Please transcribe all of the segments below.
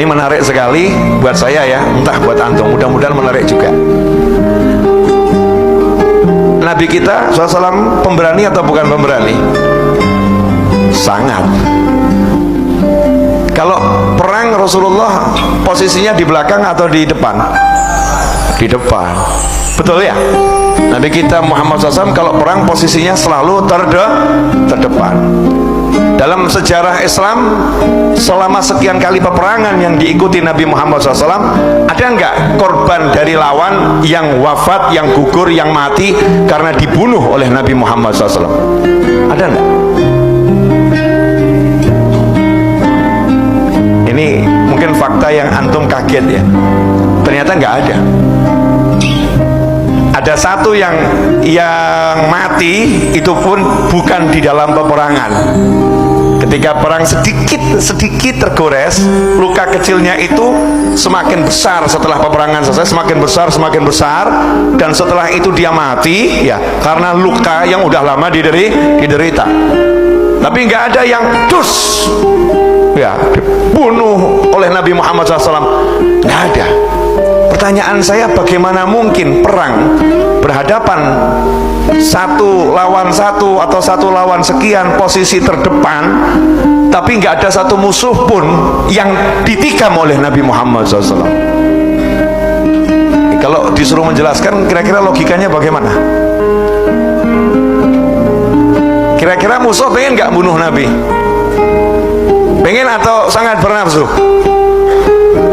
menarik sekali buat saya ya, entah buat antum, mudah-mudahan menarik juga. Nabi kita SAW pemberani atau bukan pemberani? Sangat. Kalau perang Rasulullah posisinya di belakang atau di depan? Di depan. Betul ya? Nabi kita Muhammad SAW kalau perang posisinya selalu terdepan. Dalam sejarah Islam selama sekian kali peperangan yang diikuti Nabi Muhammad SAW, ada enggak korban dari lawan yang wafat, yang gugur, yang mati karena dibunuh oleh Nabi Muhammad SAW? Ada enggak? Ini mungkin fakta yang antum kaget ya, ternyata enggak ada. Ada satu yang mati, itu pun bukan di dalam peperangan. Ketika perang sedikit tergores, luka kecilnya itu semakin besar setelah peperangan selesai, semakin besar, dan setelah itu dia mati ya karena luka yang udah lama diderita. Tapi nggak ada yang dibunuh oleh Nabi Muhammad SAW, nggak ada. Pertanyaan saya, bagaimana mungkin perang berhadapan satu lawan satu atau satu lawan sekian, posisi terdepan, tapi nggak ada satu musuh pun yang ditikam oleh Nabi Muhammad SAW? Kalau disuruh menjelaskan, kira-kira logikanya bagaimana? Kira-kira musuh pengen nggak bunuh Nabi? Pengen atau sangat bernafsu?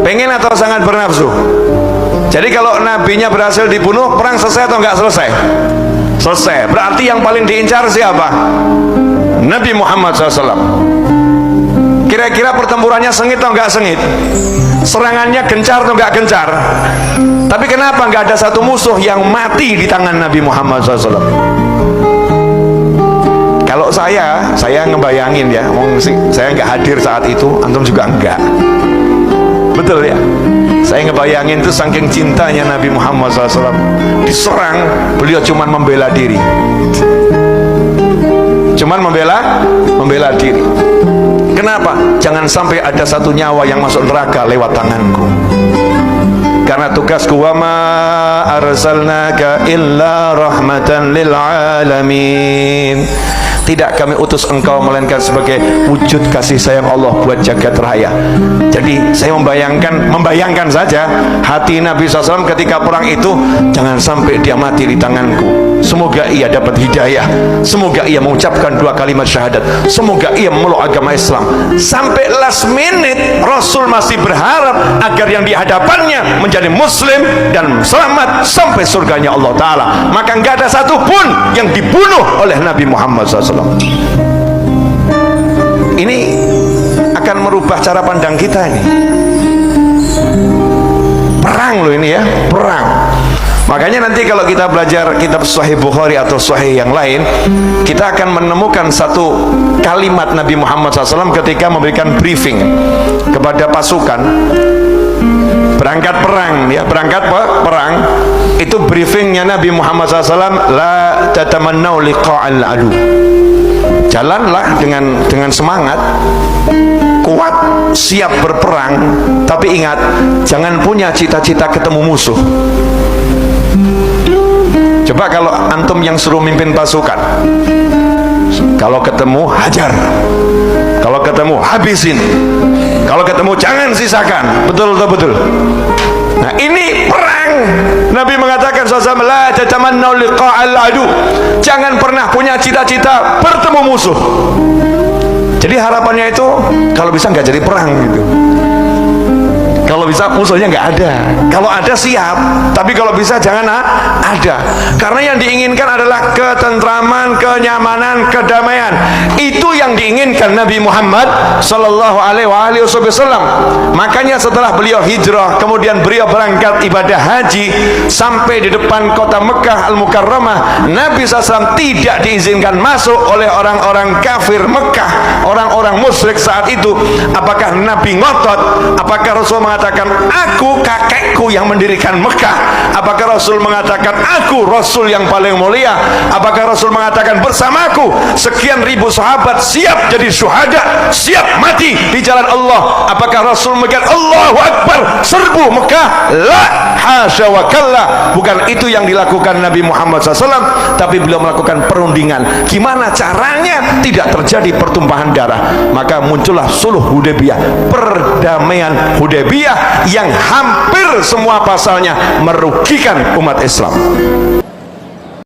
Pengen atau sangat bernafsu? Jadi kalau nabinya berhasil dibunuh, perang selesai atau enggak selesai? Selesai. Berarti yang paling diincar siapa? Nabi Muhammad SAW. Kira-kira pertempurannya sengit atau enggak sengit? Serangannya gencar atau enggak gencar? Tapi kenapa enggak ada satu musuh yang mati di tangan Nabi Muhammad SAW? Kalau saya ngebayangin ya, saya enggak hadir saat itu, antum juga enggak. Betul ya? Saya ngebayangin itu saking cintanya Nabi Muhammad SAW, diserang, beliau cuman membela diri. Cuman membela diri. Kenapa? Jangan sampai ada satu nyawa yang masuk neraka lewat tanganku. Karena tugasku, wa ma arsalnaka illa rahmatan lil alamin. Tidak kami utus engkau melainkan sebagai wujud kasih sayang Allah buat jagat raya. Jadi saya membayangkan saja hati Nabi SAW ketika perang itu, jangan sampai dia mati di tanganku. Semoga ia dapat hidayah, semoga ia mengucapkan 2 kalimat syahadat, semoga ia memeluk agama Islam. Sampai last minute Rasul masih berharap agar yang di hadapannya menjadi muslim dan selamat sampai surganya Allah Ta'ala. Maka nggak ada satupun yang dibunuh oleh Nabi Muhammad SAW. Ini akan merubah cara pandang kita ini. Perang loh ini ya, perang. Makanya nanti kalau kita belajar kitab Sahih Bukhari atau Sahih yang lain, kita akan menemukan satu kalimat Nabi Muhammad SAW ketika memberikan briefing kepada pasukan berangkat perang ya, perang itu briefingnya Nabi Muhammad SAW, la tatamannau liqa'al adu. Jalanlah dengan semangat, kuat, siap berperang, tapi ingat, jangan punya cita-cita ketemu musuh. Coba kalau antum yang suruh mimpin pasukan, kalau ketemu hajar, kalau ketemu habisin, kalau ketemu jangan sisakan. Betul. Nah ini perang. Nabi mengatakan SAW, la tatamannau liqa'al adu. Jangan pernah punya cita-cita bertemu musuh. Jadi harapannya itu kalau bisa nggak jadi perang gitu. Kalau bisa musuhnya nggak ada. Kalau ada siap, tapi kalau bisa jangan ada. Karena yang diinginkan adalah ketentraman, kenyamanan, kedamaian. Itu yang diinginkan Nabi Muhammad Sallallahu Alaihi Wasallam. Makanya setelah beliau hijrah, kemudian beliau berangkat ibadah haji sampai di depan kota Mekah Al-Mukarramah, Nabi SAW tidak diizinkan masuk oleh orang-orang kafir Mekah, orang-orang musyrik saat itu. Apakah Nabi ngotot? Apakah Rasul mengatakan mengatakan aku kakekku yang mendirikan Mekah? Apakah Rasul mengatakan aku Rasul yang paling mulia? Apakah Rasul mengatakan bersamaku sekian ribu sahabat siap jadi syuhada, siap mati di jalan Allah? Apakah Rasul mengatakan Allahu Akbar serbu Mekah? La, hasya wa kalla. Bukan itu yang dilakukan Nabi Muhammad SAW, tapi beliau melakukan perundingan. Gimana caranya tidak terjadi pertumpahan darah? Maka muncullah Sulh Hudaybiyah, perdamaian Hudaybiyah yang hampir semua pasalnya merugikan umat Islam.